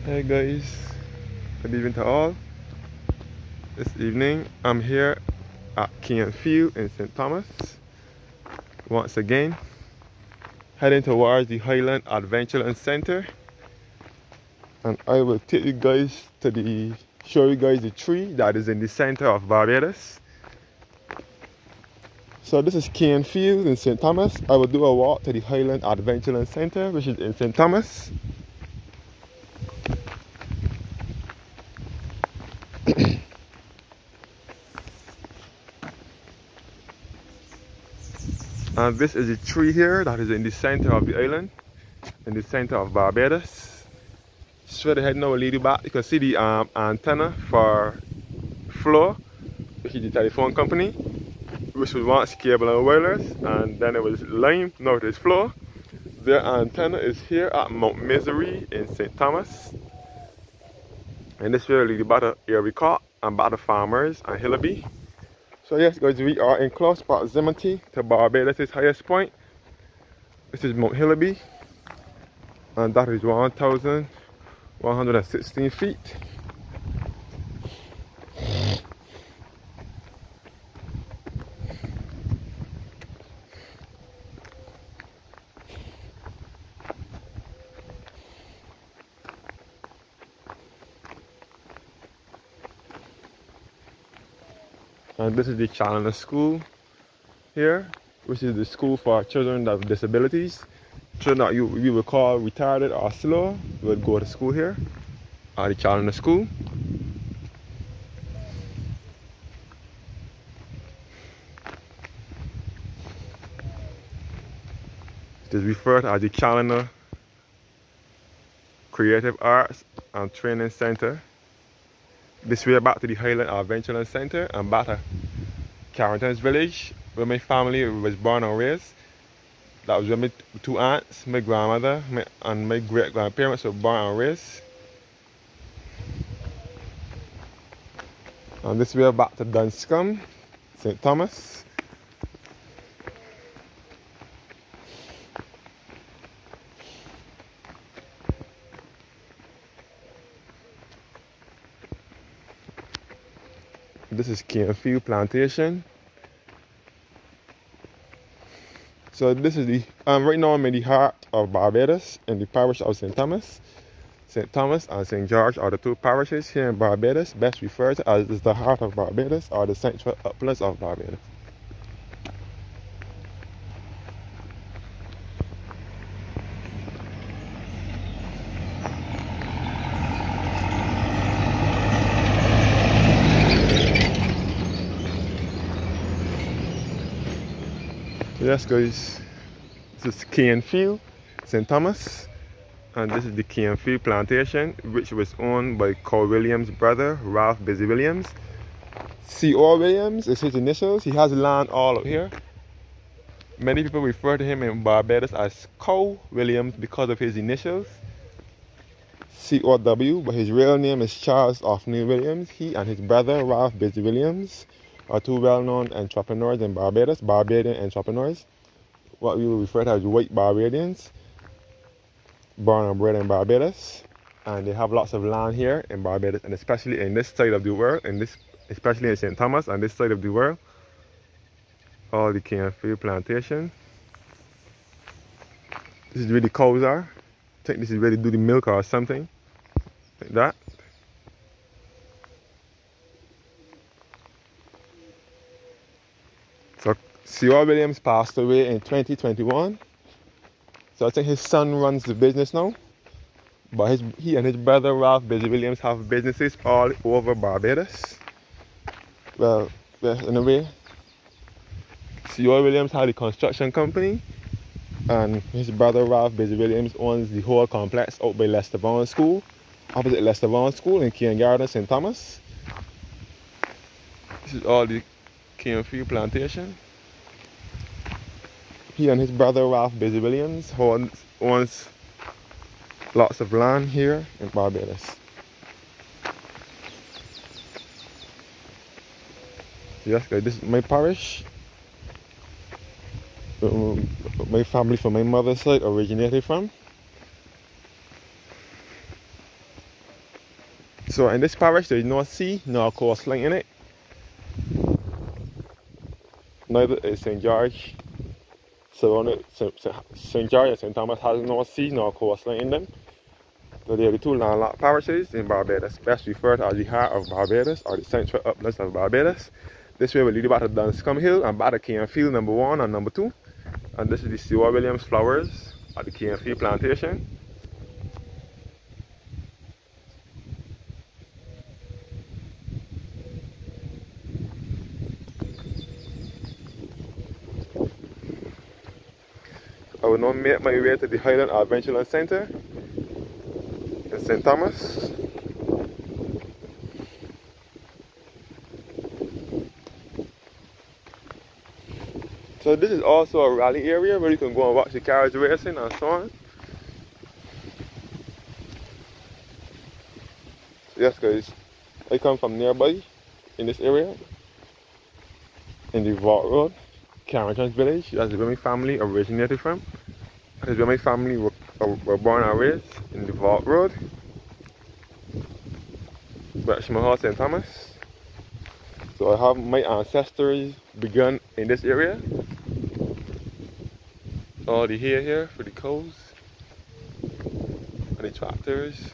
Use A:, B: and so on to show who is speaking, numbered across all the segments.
A: Hey guys, good evening to all. This evening I'm here at King Field in St. Thomas once again, heading towards the Highland Adventure Center, and I will take you guys to show you guys the tree that is in the center of Barbados. So this is King Field in St. Thomas. I will do a walk to the Highland Adventure Center, which is in St. Thomas. And this is a tree here that is in the center of the island, in the center of Barbados. Straight ahead now, lead you back. You can see the antenna for Floor, which is the telephone company, which was once Cable and Wireless, and then it was Lime, now it is Floor. Their antenna is here at Mount Misery in St. Thomas. And this will lead you back to Erie Court and back to Farmers and Hillaby. So yes guys, we are in close proximity to Barbados' highest point. This is Mount Hillaby, and that is 1,116 feet. And this is the Challenger School here, which is the school for children that have disabilities. Children that we would call retarded or slow would go to school here at the Challenger School. It is referred to as the Challenger Creative Arts and Training Center. This way back to the Highland Adventure Center and back to Carrington's village, where my family was born and raised. That was where my two aunts, my grandmother, and my great-grandparents were born and raised. And this way back to Dunscombe, St. Thomas. This is Canefield Plantation. So this is the right now I'm in the heart of Barbados in the parish of St. Thomas. St. Thomas and St. George are the two parishes here in Barbados, best referred to as the heart of Barbados or the central uplands of Barbados. Yes guys, this is Canefield, St. Thomas, and this is the Canefield Plantation, which was owned by Cole Williams' brother, Ralph Busy Williams. C.O. Williams is his initials. He has land all out here. Many people refer to him in Barbados as Cole Williams because of his initials, C.O.W., but his real name is Charles Offney Williams. He and his brother, Ralph Busy Williams, are two well-known entrepreneurs in Barbados, Barbadian entrepreneurs, what we will refer to as white Barbadians, born and bred in Barbados, and they have lots of land here in Barbados, and especially in this side of the world, especially in St. Thomas and this side of the world, all the Canefield Plantation. This is where the cows are. I think this is where they do the milk or something like that. So C.O. Williams passed away in 2021. So I think his son runs the business now. But he and his brother Ralph Busy Williams have businesses all over Barbados. Well, in a way, C.O. Williams had a construction company, and his brother Ralph Busy Williams owns the whole complex out by Lester Vaughan School, opposite Lester Vaughan School in Keene Garden, St. Thomas. This is all the Canefield Plantation. He and his brother Ralph Busy Williams owns lots of land here in Barbados. Yes guys, this is my parish. My family from my mother's side originated from. So in this parish, there is no sea, no coastline in it. Neither is St. George. Surrounded, St. George and St. Thomas has no sea, no coastline in them. So they are the two landlocked parishes in Barbados, best referred to as the heart of Barbados or the central uplands of Barbados. This way will lead you back to Dunscombe Hill and back to Cane Field number 1 and number 2. And this is the Seward Williams flowers at the Cane Field plantation. I will now make my way to the Highland Adventure Center in St. Thomas. So this is also a rally area where you can go and watch the carriage racing and so on. Yes guys, I come from nearby in this area, in the Vault Road, Carrington's village. That's where my family originated from. That is where my family were born and raised, in the Vault Road, Barbados, St. Thomas. So I have my ancestors begun in this area. All the hay here for the cows and the tractors.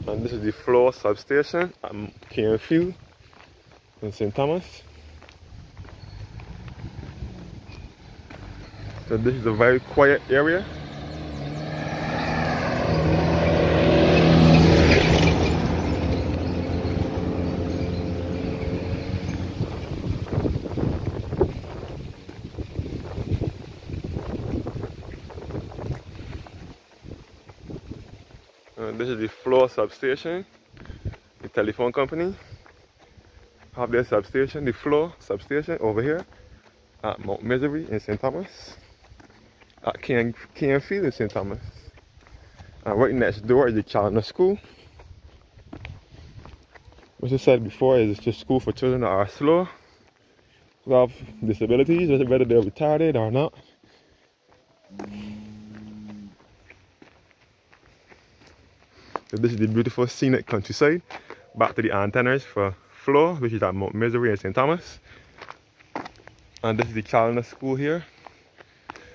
A: And this is the floor substation at Cane Field in St. Thomas. So this is a very quiet area. This is the floor substation, the telephone company have their substation, the floor substation over here at Mount Misery in St. Thomas, at Cane Field in St. Thomas. And right next door is the Challenger School, which I said before is just school for children that are slow, who have disabilities, whether they're retarded or not. So this is the beautiful scenic countryside. Back to the antennas for Floor, which is at Mount Misery in St. Thomas. And this is the Challenger School here.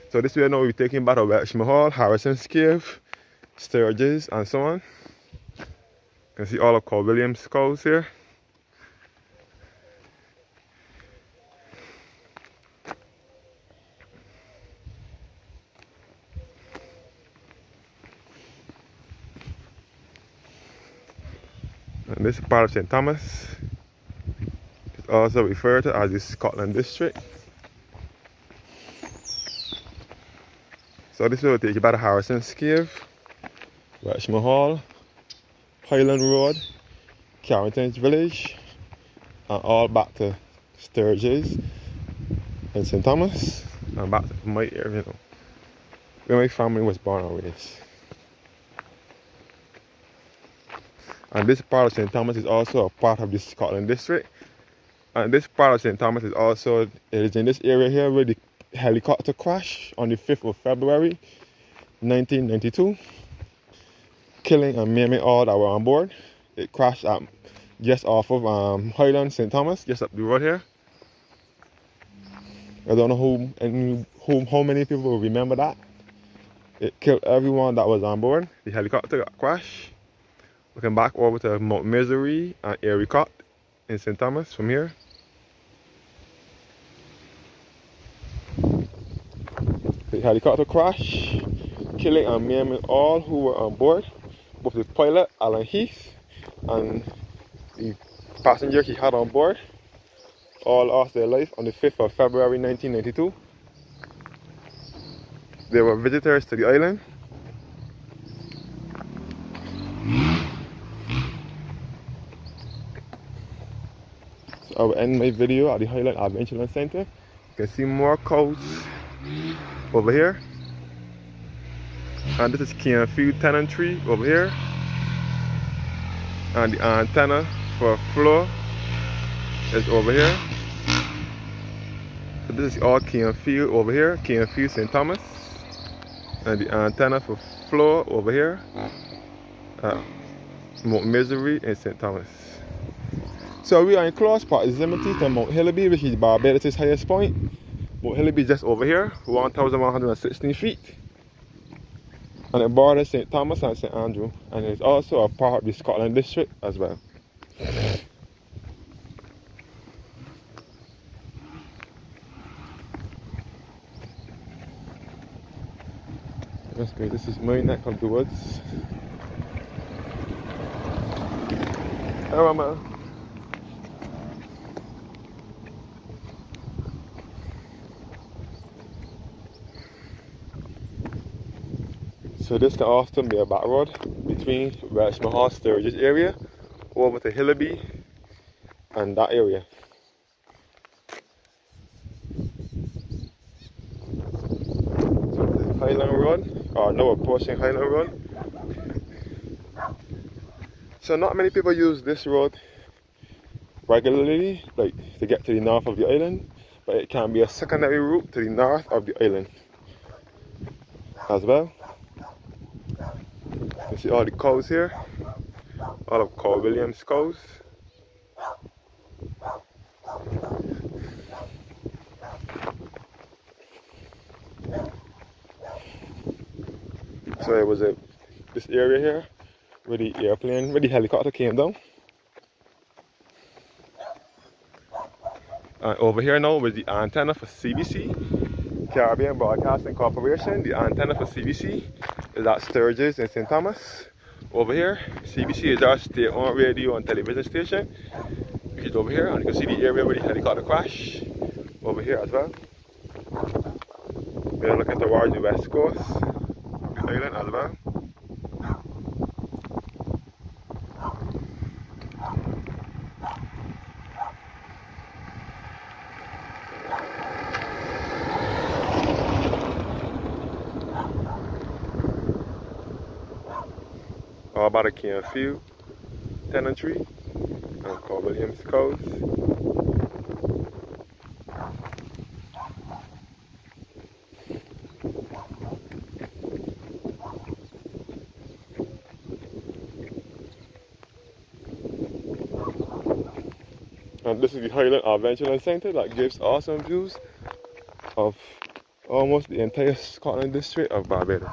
A: So this way now we're taking back to Wexham Hall, Harrison's Cave, Sturgis, and so on. You can see all of Carl Williams' cows here. And this part of St. Thomas is also referred to as the Scotland District. So this will take you back to Harrison's Cave, Wexham Hall, Highland Road, Carrington's Village, and all back to Sturgis and St. Thomas, and back to my area, where my family was born and raised. And this part of St. Thomas is also a part of the Scotland District. And this part of St. Thomas is also, it is in this area here where the helicopter crashed on the 5th of February 1992, killing and maiming all that were on board. It crashed at just off of Highland St. Thomas, just up the road here. I don't know how many people will remember that. It killed everyone that was on board. The helicopter got crashed. Looking back over to Mount Misery and Ericott in St. Thomas from here. The helicopter crash, killing and maiming all who were on board. Both the pilot, Alan Heath, and the passenger he had on board all lost their life on the 5th of February 1992. They were visitors to the island. I will end my video at the Highland Adventure Center. You can see more cows over here. And this is Cane Field tenantry over here. And the antenna for Floor is over here. So this is all Cane Field over here, Cane Field St. Thomas. And the antenna for Floor over here at Mount Misery in St. Thomas. So we are in close proximity to Mount Hillaby, which is Barbados' highest point. Mount Hillaby just over here, 1,116 feet. And it borders St. Thomas and St. Andrew. And it's also a part of the Scotland district as well. That's great. This is my neck of the woods. Hello, man. So this can often be a back road between Westmahal Sturgis area over to Hillaby and that area. So this is Highland Road, or no, approaching Highland Road. So not many people use this road regularly, like to get to the north of the island, but it can be a secondary route to the north of the island as well. You see all the cows here, all of Carl Williams cows. So it was this area here where the airplane, where the helicopter came down. And over here now was the antenna for CBC, Caribbean Broadcasting Corporation. The antenna for CBC is at Sturgis in St. Thomas. Over here, CBC is our state-owned radio and television station, which is over here. And you can see the area where the helicopter crashed over here as well. We are looking towards the west coast of the island as well. All about a Cane Field tenantry and Carl Williams cows. And this is the Highland Adventureland Centre that gives awesome views of almost the entire Scotland district of Barbados.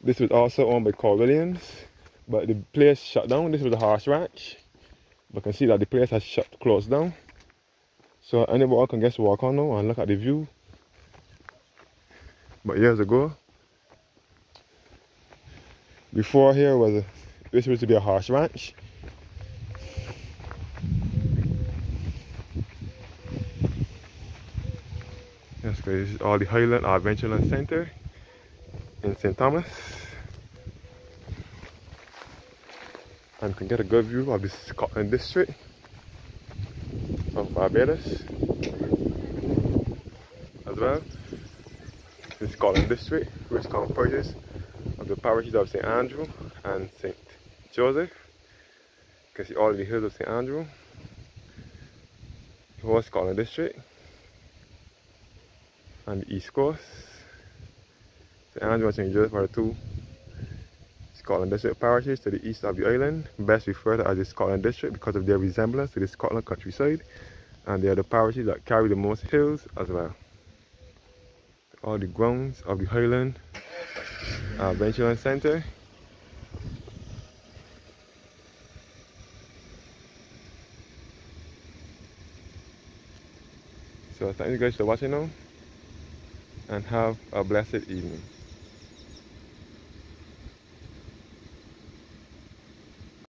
A: This was also owned by Carl Williams, but the place shut down. This was a horse ranch. You can see that the place has closed down. So anyone can just walk on now and look at the view. But years ago, before here was this used to be a horse ranch. That's great. This is all the Highland Adventureland Centre in St. Thomas. And you can get a good view of the Scotland district of Barbados as well. The Scotland district, which comprises of the parishes of St. Andrew and St. Joseph. You can see all the hills of St. Andrew, the whole Scotland district, and the east coast. St. Andrew and St. Joseph are the two Scotland district parishes to the east of the island, best referred to as the Scotland district because of their resemblance to the Scotland countryside, and they are the parishes that carry the most hills as well. All the grounds of the Highland Adventureland Centre. So thank you guys for watching now, and have a blessed evening.